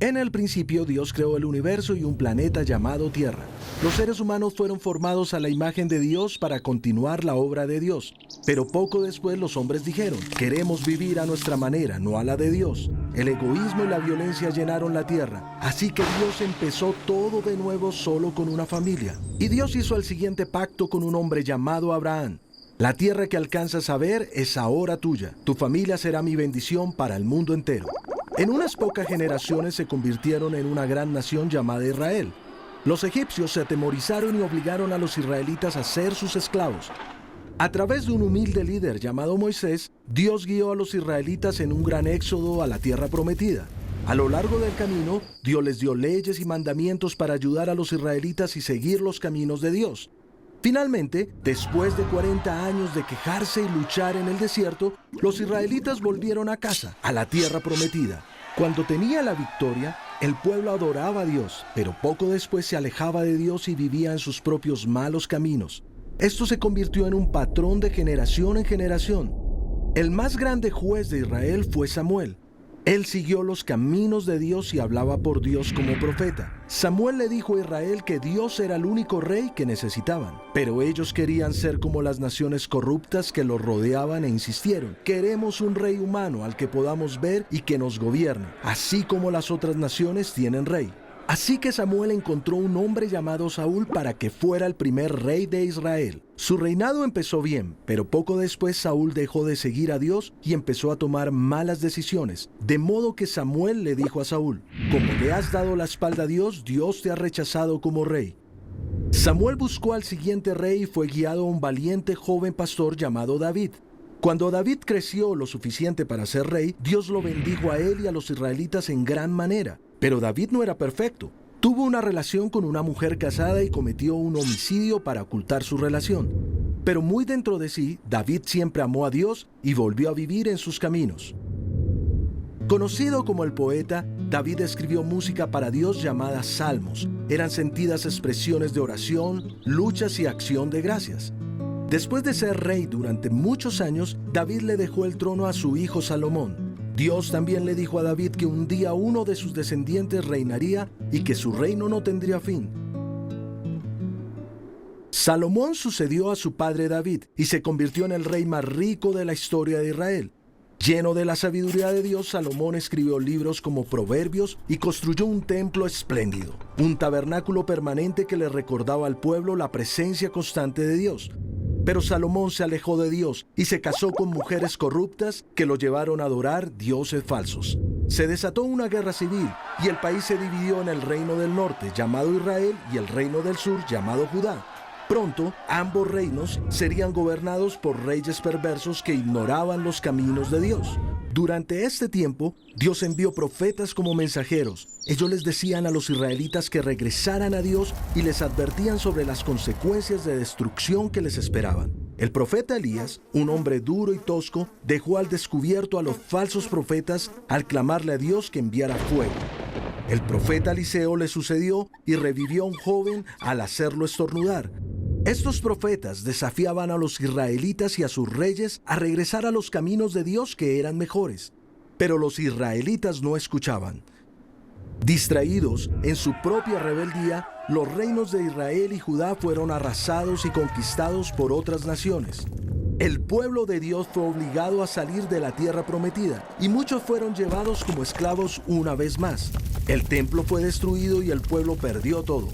En el principio, Dios creó el universo y un planeta llamado Tierra. Los seres humanos fueron formados a la imagen de Dios para continuar la obra de Dios. Pero poco después los hombres dijeron, queremos vivir a nuestra manera, no a la de Dios. El egoísmo y la violencia llenaron la tierra, así que Dios empezó todo de nuevo solo con una familia. Y Dios hizo el siguiente pacto con un hombre llamado Abraham. La tierra que alcanzas a ver es ahora tuya. Tu familia será mi bendición para el mundo entero. En unas pocas generaciones se convirtieron en una gran nación llamada Israel. Los egipcios se atemorizaron y obligaron a los israelitas a ser sus esclavos. A través de un humilde líder llamado Moisés, Dios guió a los israelitas en un gran éxodo a la tierra prometida. A lo largo del camino, Dios les dio leyes y mandamientos para ayudar a los israelitas y seguir los caminos de Dios. Finalmente, después de 40 años de quejarse y luchar en el desierto, los israelitas volvieron a casa, a la tierra prometida. Cuando tenía la victoria, el pueblo adoraba a Dios, pero poco después se alejaba de Dios y vivía en sus propios malos caminos. Esto se convirtió en un patrón de generación en generación. El más grande juez de Israel fue Samuel. Él siguió los caminos de Dios y hablaba por Dios como profeta. Samuel le dijo a Israel que Dios era el único rey que necesitaban, pero ellos querían ser como las naciones corruptas que los rodeaban e insistieron, queremos un rey humano al que podamos ver y que nos gobierne, así como las otras naciones tienen rey. Así que Samuel encontró un hombre llamado Saúl para que fuera el primer rey de Israel. Su reinado empezó bien, pero poco después Saúl dejó de seguir a Dios y empezó a tomar malas decisiones. De modo que Samuel le dijo a Saúl, como le has dado la espalda a Dios, Dios te ha rechazado como rey. Samuel buscó al siguiente rey y fue guiado a un valiente joven pastor llamado David. Cuando David creció lo suficiente para ser rey, Dios lo bendijo a él y a los israelitas en gran manera. Pero David no era perfecto. Tuvo una relación con una mujer casada y cometió un homicidio para ocultar su relación. Pero muy dentro de sí, David siempre amó a Dios y volvió a vivir en sus caminos. Conocido como el poeta, David escribió música para Dios llamada salmos. Eran sentidas expresiones de oración, luchas y acción de gracias. Después de ser rey durante muchos años, David le dejó el trono a su hijo Salomón. Dios también le dijo a David que un día uno de sus descendientes reinaría y que su reino no tendría fin. Salomón sucedió a su padre David y se convirtió en el rey más rico de la historia de Israel. Lleno de la sabiduría de Dios, Salomón escribió libros como Proverbios y construyó un templo espléndido, un tabernáculo permanente que le recordaba al pueblo la presencia constante de Dios. Pero Salomón se alejó de Dios y se casó con mujeres corruptas que lo llevaron a adorar dioses falsos. Se desató una guerra civil y el país se dividió en el reino del norte, llamado Israel, y el reino del sur, llamado Judá. Pronto, ambos reinos serían gobernados por reyes perversos que ignoraban los caminos de Dios. Durante este tiempo, Dios envió profetas como mensajeros. Ellos les decían a los israelitas que regresaran a Dios y les advertían sobre las consecuencias de destrucción que les esperaban. El profeta Elías, un hombre duro y tosco, dejó al descubierto a los falsos profetas al clamarle a Dios que enviara fuego. El profeta Eliseo le sucedió y revivió a un joven al hacerlo estornudar. Estos profetas desafiaban a los israelitas y a sus reyes a regresar a los caminos de Dios que eran mejores. Pero los israelitas no escuchaban. Distraídos en su propia rebeldía, los reinos de Israel y Judá fueron arrasados y conquistados por otras naciones. El pueblo de Dios fue obligado a salir de la tierra prometida y muchos fueron llevados como esclavos una vez más. El templo fue destruido y el pueblo perdió todo.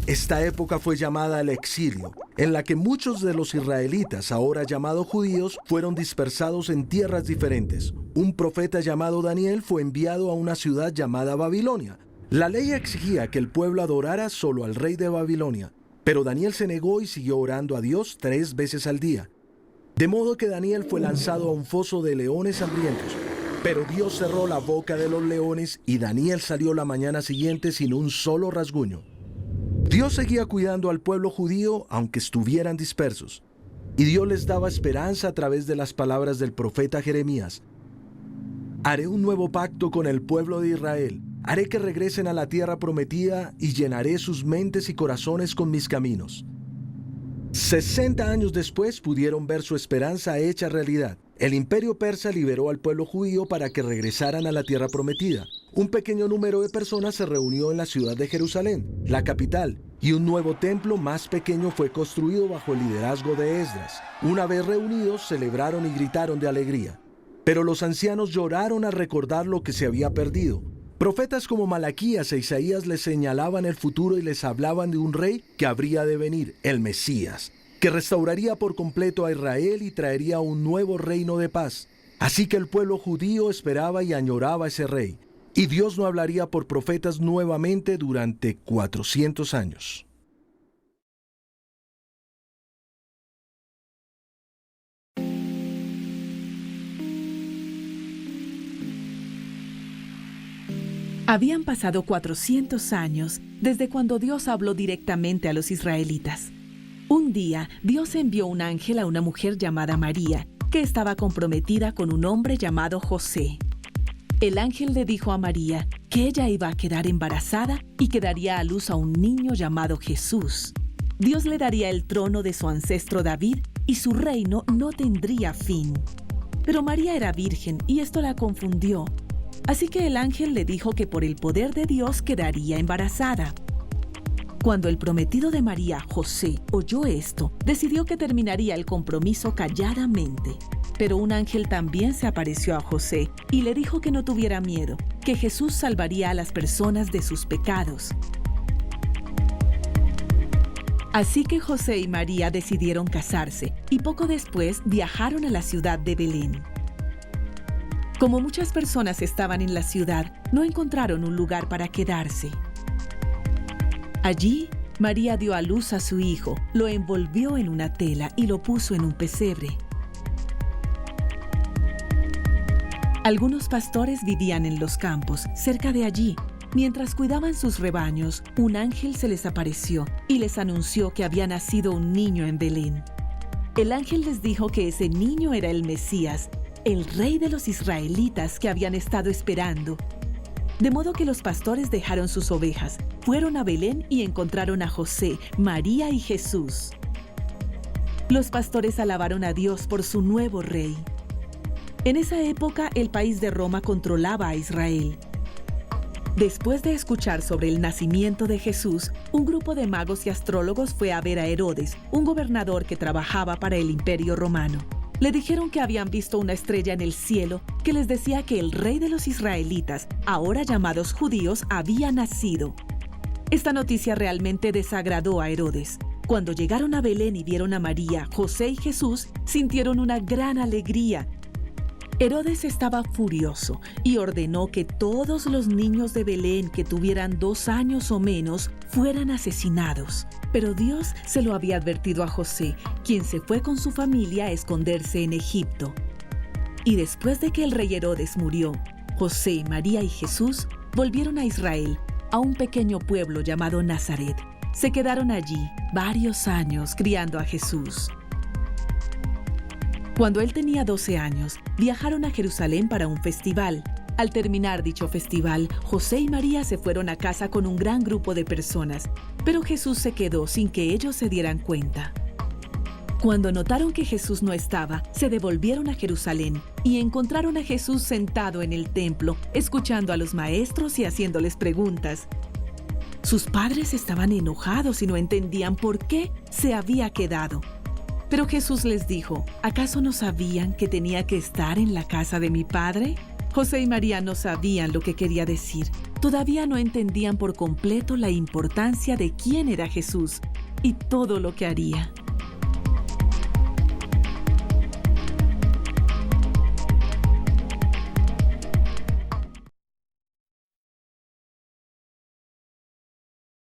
Esta época fue llamada el exilio, en la que muchos de los israelitas, ahora llamados judíos, fueron dispersados en tierras diferentes. Un profeta llamado Daniel fue enviado a una ciudad llamada Babilonia. La ley exigía que el pueblo adorara solo al rey de Babilonia, pero Daniel se negó y siguió orando a Dios 3 veces al día. De modo que Daniel fue lanzado a un foso de leones hambrientos. Pero Dios cerró la boca de los leones y Daniel salió la mañana siguiente sin un solo rasguño. Dios seguía cuidando al pueblo judío aunque estuvieran dispersos. Y Dios les daba esperanza a través de las palabras del profeta Jeremías. Haré un nuevo pacto con el pueblo de Israel. Haré que regresen a la tierra prometida y llenaré sus mentes y corazones con mis caminos. 60 años después pudieron ver su esperanza hecha realidad. El imperio persa liberó al pueblo judío para que regresaran a la tierra prometida. Un pequeño número de personas se reunió en la ciudad de Jerusalén, la capital, y un nuevo templo más pequeño fue construido bajo el liderazgo de Esdras. Una vez reunidos, celebraron y gritaron de alegría. Pero los ancianos lloraron al recordar lo que se había perdido. Profetas como Malaquías e Isaías les señalaban el futuro y les hablaban de un rey que habría de venir, el Mesías, que restauraría por completo a Israel y traería un nuevo reino de paz. Así que el pueblo judío esperaba y añoraba a ese rey, y Dios no hablaría por profetas nuevamente durante 400 años. Habían pasado 400 años desde cuando Dios habló directamente a los israelitas. Un día, Dios envió un ángel a una mujer llamada María, que estaba comprometida con un hombre llamado José. El ángel le dijo a María que ella iba a quedar embarazada y que daría a luz a un niño llamado Jesús. Dios le daría el trono de su ancestro David y su reino no tendría fin. Pero María era virgen y esto la confundió. Así que el ángel le dijo que por el poder de Dios quedaría embarazada. Cuando el prometido de María, José, oyó esto, decidió que terminaría el compromiso calladamente. Pero un ángel también se apareció a José y le dijo que no tuviera miedo, que Jesús salvaría a las personas de sus pecados. Así que José y María decidieron casarse y poco después viajaron a la ciudad de Belén. Como muchas personas estaban en la ciudad, no encontraron un lugar para quedarse. Allí, María dio a luz a su hijo, lo envolvió en una tela y lo puso en un pesebre. Algunos pastores vivían en los campos, cerca de allí. Mientras cuidaban sus rebaños, un ángel se les apareció y les anunció que había nacido un niño en Belén. El ángel les dijo que ese niño era el Mesías, el rey de los israelitas que habían estado esperando. De modo que los pastores dejaron sus ovejas, fueron a Belén y encontraron a José, María y Jesús. Los pastores alabaron a Dios por su nuevo rey. En esa época, el país de Roma controlaba a Israel. Después de escuchar sobre el nacimiento de Jesús, un grupo de magos y astrólogos fue a ver a Herodes, un gobernador que trabajaba para el Imperio Romano. Le dijeron que habían visto una estrella en el cielo que les decía que el rey de los israelitas, ahora llamados judíos, había nacido. Esta noticia realmente desagradó a Herodes. Cuando llegaron a Belén y vieron a María, José y Jesús, sintieron una gran alegría. Herodes estaba furioso y ordenó que todos los niños de Belén que tuvieran 2 años o menos fueran asesinados. Pero Dios se lo había advertido a José, quien se fue con su familia a esconderse en Egipto. Y después de que el rey Herodes murió, José, María y Jesús volvieron a Israel, a un pequeño pueblo llamado Nazaret. Se quedaron allí varios años criando a Jesús. Cuando él tenía 12 años, viajaron a Jerusalén para un festival. Al terminar dicho festival, José y María se fueron a casa con un gran grupo de personas, pero Jesús se quedó sin que ellos se dieran cuenta. Cuando notaron que Jesús no estaba, se devolvieron a Jerusalén y encontraron a Jesús sentado en el templo, escuchando a los maestros y haciéndoles preguntas. Sus padres estaban enojados y no entendían por qué se había quedado. Pero Jesús les dijo, ¿acaso no sabían que tenía que estar en la casa de mi Padre? José y María no sabían lo que quería decir. Todavía no entendían por completo la importancia de quién era Jesús y todo lo que haría.